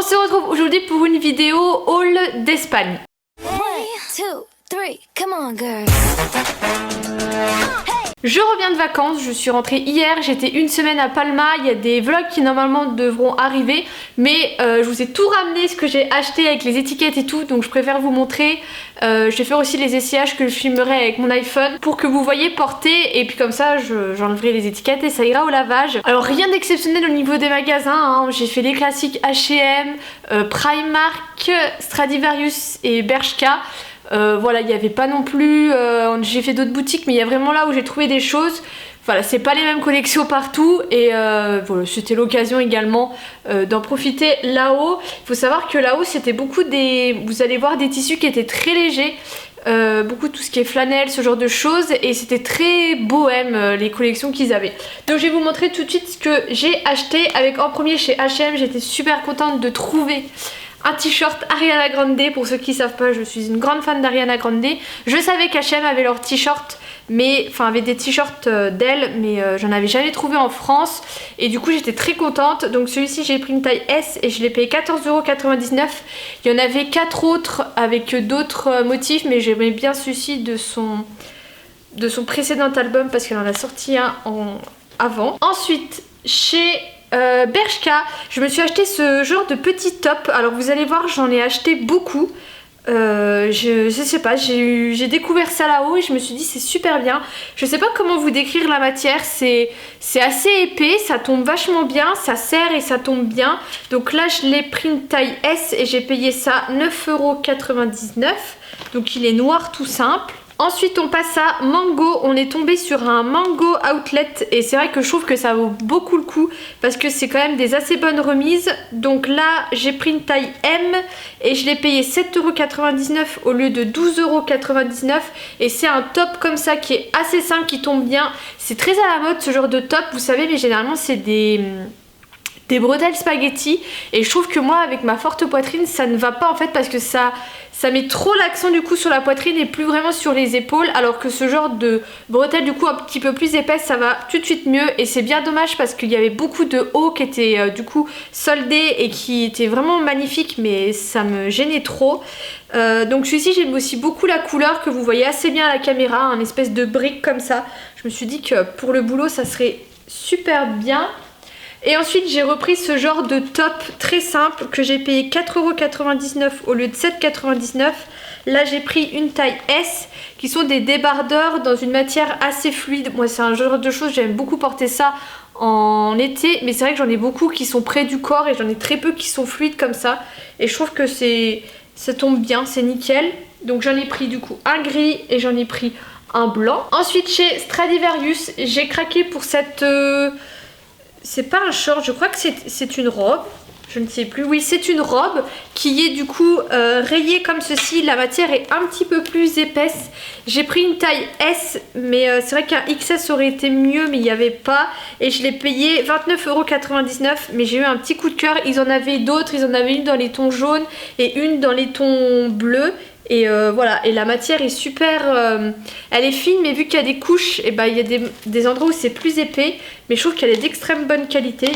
se retrouve aujourd'hui pour une vidéo haul d'Espagne. 1, 2, 3, come on girls. Je reviens de vacances, je suis rentrée hier, j'étais une semaine à Palma, il y a des vlogs qui normalement devront arriver, mais je vous ai tout ramené ce que j'ai acheté avec les étiquettes et tout, donc je préfère vous montrer. Je vais faire aussi les essayages que je filmerai avec mon iPhone pour que vous voyez porter, et puis comme ça j'enlèverai les étiquettes et ça ira au lavage. Alors rien d'exceptionnel au niveau des magasins, hein. J'ai fait les classiques H&M, Primark, Stradivarius et Bershka. Voilà, il n'y avait pas non plus, j'ai fait d'autres boutiques, mais il y a vraiment là où j'ai trouvé des choses. Voilà, c'est pas les mêmes collections partout, et voilà, c'était l'occasion également d'en profiter là-haut. Il faut savoir que là-haut c'était beaucoup vous allez voir des tissus qui étaient très légers, beaucoup tout ce qui est flanelle, ce genre de choses, et c'était très bohème les collections qu'ils avaient. Donc je vais vous montrer tout de suite ce que j'ai acheté. Avec en premier chez H&M, j'étais super contente de trouver un t-shirt Ariana Grande. Pour ceux qui savent pas, je suis une grande fan d'Ariana Grande. Je savais qu'H&M avait leurs t-shirts, avait des t-shirts d'elle, mais j'en avais jamais trouvé en France, et du coup j'étais très contente. Donc celui-ci j'ai pris une taille S et je l'ai payé 14,99 €. Il y en avait 4 autres avec d'autres motifs, mais j'aimais bien celui-ci de son précédent album parce qu'elle en a sorti un avant. Ensuite chez Bershka, je me suis acheté ce genre de petit top. Alors vous allez voir, j'en ai acheté beaucoup. Je sais pas, j'ai découvert ça là-haut et je me suis dit c'est super bien. Je sais pas comment vous décrire la matière, c'est assez épais, ça tombe vachement bien, ça serre et ça tombe bien. Donc là je l'ai pris une taille S et j'ai payé ça 9,99 €. Donc il est noir tout simple. Ensuite on passe à Mango, on est tombé sur un Mango Outlet et c'est vrai que je trouve que ça vaut beaucoup le coup parce que c'est quand même des assez bonnes remises. Donc là j'ai pris une taille M et je l'ai payé 7,99 € au lieu de 12,99 € et c'est un top comme ça qui est assez simple, qui tombe bien. C'est très à la mode ce genre de top, vous savez, mais généralement c'est des bretelles spaghetti, et je trouve que moi avec ma forte poitrine ça ne va pas en fait, parce que ça met trop l'accent du coup sur la poitrine et plus vraiment sur les épaules, alors que ce genre de bretelles du coup un petit peu plus épaisse ça va tout de suite mieux. Et c'est bien dommage parce qu'il y avait beaucoup de hauts qui étaient du coup soldés et qui étaient vraiment magnifiques, mais ça me gênait trop. Donc celui-ci j'aime aussi beaucoup la couleur que vous voyez assez bien à la caméra, un espèce de brique comme ça. Je me suis dit que pour le boulot ça serait super bien. Et ensuite j'ai repris ce genre de top très simple que j'ai payé 4,99 € au lieu de 7,99 €. Là j'ai pris une taille S qui sont des débardeurs dans une matière assez fluide. Moi c'est un genre de choses, j'aime beaucoup porter ça en été, mais c'est vrai que j'en ai beaucoup qui sont près du corps et j'en ai très peu qui sont fluides comme ça. Et je trouve que ça tombe bien, c'est nickel. Donc j'en ai pris du coup un gris et j'en ai pris un blanc. Ensuite chez Stradivarius j'ai craqué pour cette... c'est pas un short, je crois que c'est une robe, je ne sais plus. Oui, c'est une robe qui est du coup rayée comme ceci. La matière est un petit peu plus épaisse. J'ai pris une taille S, mais c'est vrai qu'un XS aurait été mieux, mais il n'y avait pas. Et je l'ai payé 29,99 €, mais j'ai eu un petit coup de cœur. Ils en avaient d'autres, ils en avaient une dans les tons jaunes et une dans les tons bleus. Et voilà, et la matière est super, elle est fine, mais vu qu'il y a des couches, et il y a des endroits où c'est plus épais, mais je trouve qu'elle est d'extrême bonne qualité.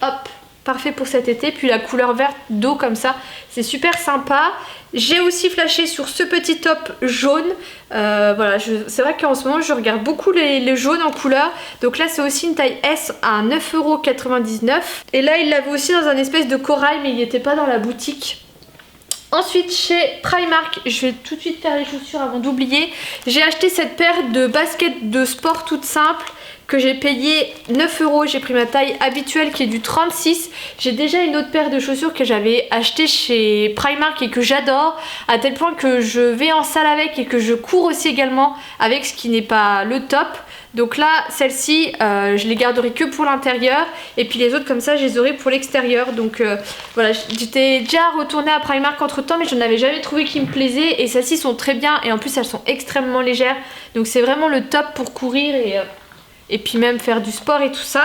Hop, parfait pour cet été. Puis la couleur verte d'eau comme ça, c'est super sympa. J'ai aussi flashé sur ce petit top jaune. Voilà, c'est vrai qu'en ce moment je regarde beaucoup les jaunes en couleur. Donc là c'est aussi une taille S à 9,99 €. Et là il l'avait aussi dans un espèce de corail, mais il n'était pas dans la boutique. Ensuite chez Primark, je vais tout de suite faire les chaussures avant d'oublier. J'ai acheté cette paire de baskets de sport toute simple que j'ai payé 9 €. J'ai pris ma taille habituelle qui est du 36. J'ai déjà une autre paire de chaussures que j'avais achetée chez Primark et que j'adore, à tel point que je vais en salle avec et que je cours aussi également avec, ce qui n'est pas le top. Donc là, celle-ci, je les garderai que pour l'intérieur, et puis les autres comme ça, je les aurai pour l'extérieur. Donc voilà, j'étais déjà retournée à Primark entre temps, mais je n'avais jamais trouvé qui me plaisait, et celles-ci sont très bien, et en plus elles sont extrêmement légères. Donc c'est vraiment le top pour courir et puis même faire du sport et tout ça.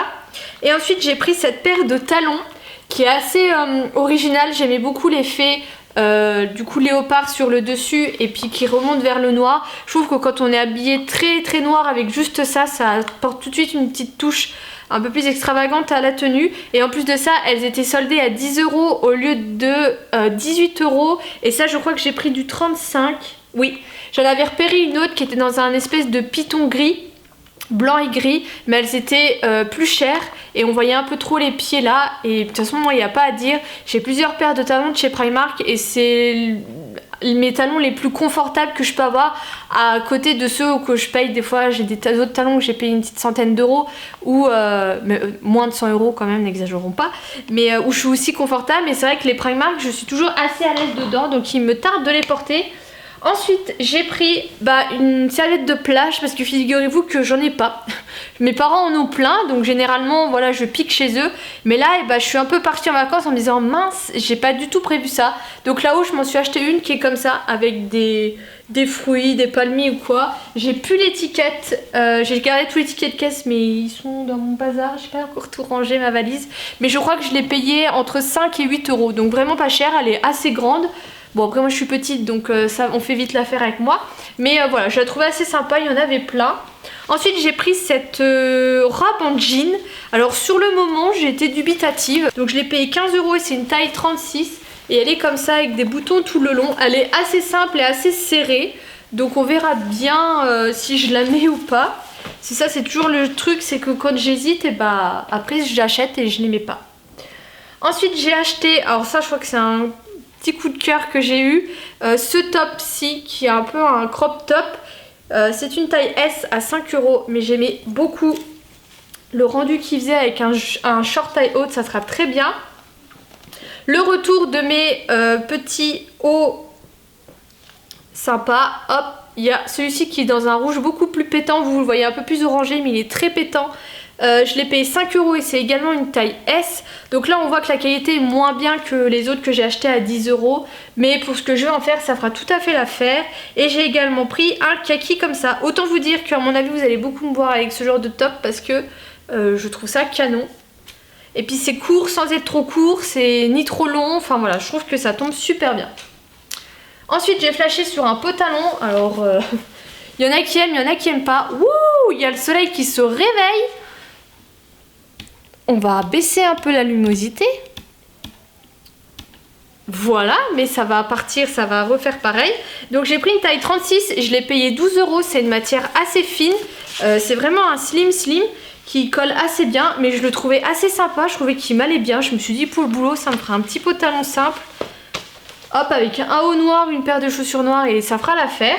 Et ensuite j'ai pris cette paire de talons qui est assez originale. J'aimais beaucoup l'effet du coup léopard sur le dessus et puis qui remonte vers le noir. Je trouve que quand on est habillé très très noir avec juste ça, ça apporte tout de suite une petite touche un peu plus extravagantes à la tenue. Et en plus de ça, elles étaient soldées à 10 € au lieu de 18 €. Et ça, je crois que j'ai pris du 35. Oui, j'en avais repéré une autre qui était dans un espèce de python gris, blanc et gris, mais elles étaient plus chères et on voyait un peu trop les pieds là. Et de toute façon, moi, il n'y a pas à dire. J'ai plusieurs paires de talons de chez Primark et c'est mes talons les plus confortables que je peux avoir à côté de ceux que je paye. Des fois, j'ai des autres talons que j'ai payé une petite centaine d'euros ou moins de 100 € quand même, n'exagérons pas, mais où je suis aussi confortable. Mais c'est vrai que les Primark, je suis toujours assez à l'aise dedans, donc il me tarde de les porter. Ensuite, j'ai pris une serviette de plage parce que figurez-vous que j'en ai pas. Mes parents en ont plein, donc généralement, voilà, je pique chez eux. Mais là, je suis un peu partie en vacances en me disant mince, j'ai pas du tout prévu ça. Donc là-haut, je m'en suis acheté une qui est comme ça, avec des fruits, des palmiers ou quoi. J'ai plus l'étiquette, j'ai gardé tous les tickets de caisse, mais ils sont dans mon bazar. J'ai pas encore tout rangé ma valise. Mais je crois que je l'ai payé entre 5 et 8 €, donc vraiment pas cher, elle est assez grande. Bon, après moi je suis petite, donc ça, on fait vite l'affaire avec moi. Mais voilà, je la trouvais assez sympa, il y en avait plein. Ensuite j'ai pris cette robe en jean. Alors sur le moment j'ai été dubitative. Donc je l'ai payé 15 € et c'est une taille 36. Et elle est comme ça avec des boutons tout le long. Elle est assez simple et assez serrée. Donc on verra bien si je la mets ou pas. C'est ça, c'est toujours le truc, c'est que quand j'hésite, et après j'achète et je ne les mets pas. Ensuite j'ai acheté, alors ça je crois que c'est un petit coup de cœur que j'ai eu, ce top-ci qui est un peu un crop top. C'est une taille S à 5 €, mais j'aimais beaucoup le rendu qu'il faisait avec un short taille haute, ça sera très bien. Le retour de mes petits hauts sympas, hop, il y a celui-ci qui est dans un rouge beaucoup plus pétant, vous le voyez un peu plus orangé, mais il est très pétant. Je l'ai payé 5 € et c'est également une taille S. Donc là on voit que la qualité est moins bien que les autres que j'ai acheté à 10 €. Mais pour ce que je vais en faire, ça fera tout à fait l'affaire. Et j'ai également pris un kaki comme ça. Autant vous dire qu'à mon avis vous allez beaucoup me voir avec ce genre de top parce que je trouve ça canon. Et puis c'est court sans être trop court, c'est ni trop long. Enfin voilà, je trouve que ça tombe super bien. Ensuite j'ai flashé sur un pantalon. Alors il y en a qui aiment, il y en a qui aiment pas. Wouh, il y a le soleil qui se réveille. On va baisser un peu la luminosité. Voilà, mais ça va partir, ça va refaire pareil. Donc j'ai pris une taille 36, je l'ai payé 12 €, c'est une matière assez fine. C'est vraiment un slim qui colle assez bien, mais je le trouvais assez sympa, je trouvais qu'il m'allait bien. Je me suis dit pour le boulot, ça me fera un petit pantalon simple. Hop, avec un haut noir, une paire de chaussures noires et ça fera l'affaire.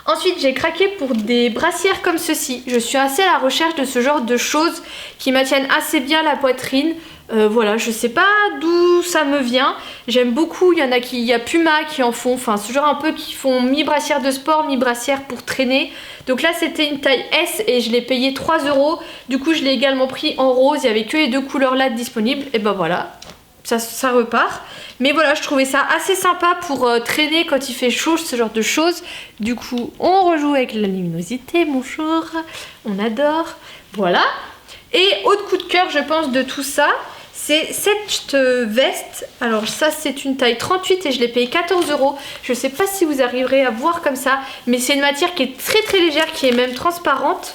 Ensuite, j'ai craqué pour des brassières comme ceci. Je suis assez à la recherche de ce genre de choses qui maintiennent assez bien la poitrine. Voilà, je sais pas d'où ça me vient. J'aime beaucoup, il y a Puma qui en font, enfin ce genre un peu qui font mi-brassière de sport, mi-brassière pour traîner. Donc là c'était une taille S et je l'ai payé 3 €. Du coup je l'ai également pris en rose, il n'y avait que les deux couleurs là disponibles. Et ben voilà, ça repart. Mais voilà, je trouvais ça assez sympa pour traîner quand il fait chaud, ce genre de choses. Du coup, on rejoue avec la luminosité, bonjour, on adore. Voilà. Et autre coup de cœur, je pense, de tout ça, c'est cette veste. Alors ça, c'est une taille 38 et je l'ai payé 14 €. Je sais pas si vous arriverez à voir comme ça, mais c'est une matière qui est très très légère, qui est même transparente.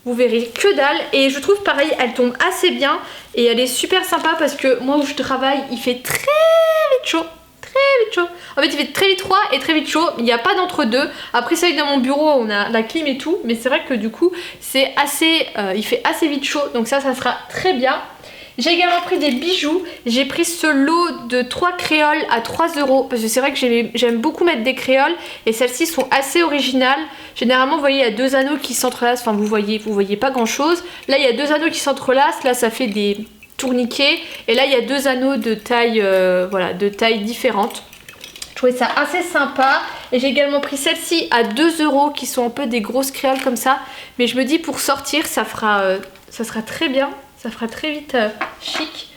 Vous verrez que dalle et je trouve pareil elle tombe assez bien et elle est super sympa parce que moi où je travaille il fait très vite chaud. Très vite chaud. En fait il fait très vite froid et très vite chaud, il n'y a pas d'entre-deux. Après ça dans mon bureau on a la clim et tout, mais c'est vrai que du coup c'est assez, il fait assez vite chaud donc ça sera très bien. J'ai également pris des bijoux, j'ai pris ce lot de 3 créoles à 3 € parce que c'est vrai que j'aime beaucoup mettre des créoles et celles-ci sont assez originales. Généralement vous voyez il y a 2 anneaux qui s'entrelacent, enfin vous voyez pas grand chose. Là il y a 2 anneaux qui s'entrelacent, là ça fait des tourniquets et là il y a 2 anneaux de taille, voilà, de taille différentes. Je trouvais ça assez sympa et j'ai également pris celle-ci à 2 € qui sont un peu des grosses créoles comme ça. Mais je me dis pour sortir ça sera très bien. Ça fera très vite chic.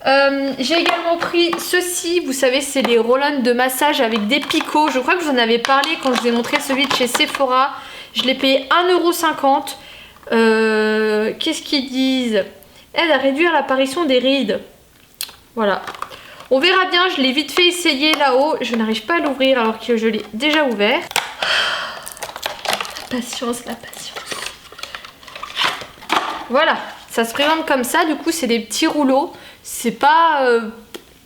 J'ai également pris ceci, vous savez c'est les roll-on de massage avec des picots. Je crois que je vous en avais parlé quand je vous ai montré celui de chez Sephora. Je l'ai payé 1,50 €. Qu'est-ce qu'ils disent? Aide à réduire l'apparition des rides. Voilà. On verra bien, je l'ai vite fait essayer là-haut. Je n'arrive pas à l'ouvrir alors que je l'ai déjà ouvert. La patience, la patience. Voilà. Ça se présente comme ça, du coup c'est des petits rouleaux. C'est pas...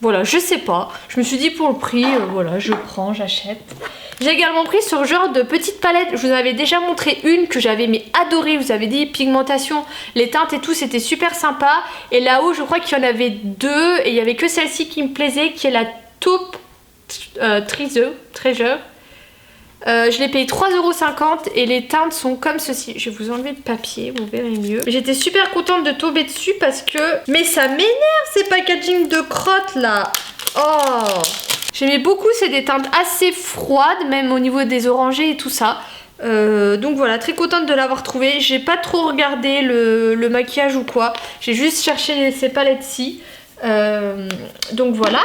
voilà, je sais pas. Je me suis dit pour le prix, voilà, je prends, j'achète. J'ai également pris ce genre de petite palette. Je vous avais déjà montré une que j'avais mais adorée. Je vous avais dit pigmentation, les teintes et tout, c'était super sympa. Et là-haut, je crois qu'il y en avait deux. Et il y avait que celle-ci qui me plaisait, qui est la Taupe Treasure. Je l'ai payé 3,50 € et les teintes sont comme ceci. Je vais vous enlever le papier, vous verrez mieux. J'étais super contente de tomber dessus parce que... Mais ça m'énerve ces packaging de crottes là. Oh, j'aimais beaucoup, c'est des teintes assez froides, même au niveau des orangés et tout ça. Donc voilà, très contente de l'avoir trouvé. J'ai pas trop regardé le maquillage ou quoi. J'ai juste cherché ces palettes-ci. Donc voilà.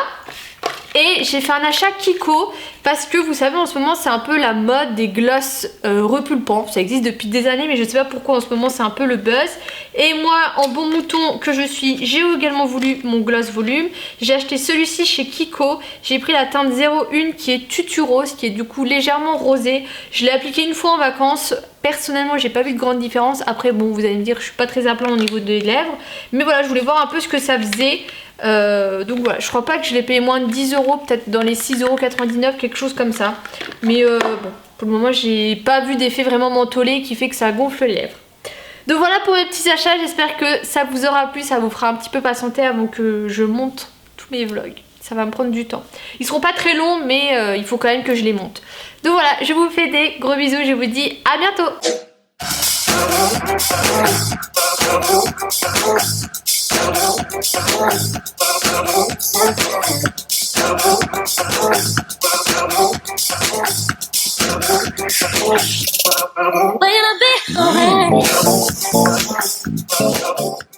Et j'ai fait un achat Kiko parce que vous savez en ce moment c'est un peu la mode des gloss repulpants. Ça existe depuis des années mais je sais pas pourquoi en ce moment c'est un peu le buzz. Et moi en bon mouton que je suis, j'ai également voulu mon gloss volume. J'ai acheté celui-ci chez Kiko. J'ai pris la teinte 01 qui est tutu rose, qui est du coup légèrement rosé. Je l'ai appliqué une fois en vacances. Personnellement j'ai pas vu de grande différence. Après bon, vous allez me dire je suis pas très à plan au niveau des lèvres, mais voilà, je voulais voir un peu ce que ça faisait. Donc voilà, je crois pas que je l'ai payé moins de 10 €, peut-être dans les 6,99 €, quelque chose comme ça. Mais bon, pour le moment j'ai pas vu d'effet vraiment mentholé qui fait que ça gonfle les lèvres. Donc voilà pour mes petits achats, j'espère que ça vous aura plu, ça vous fera un petit peu patienter avant que je monte tous mes vlogs. Ça va me prendre du temps. Ils seront pas très longs mais il faut quand même que je les monte. Donc voilà, je vous fais des gros bisous, je vous dis à bientôt. Playing a bit.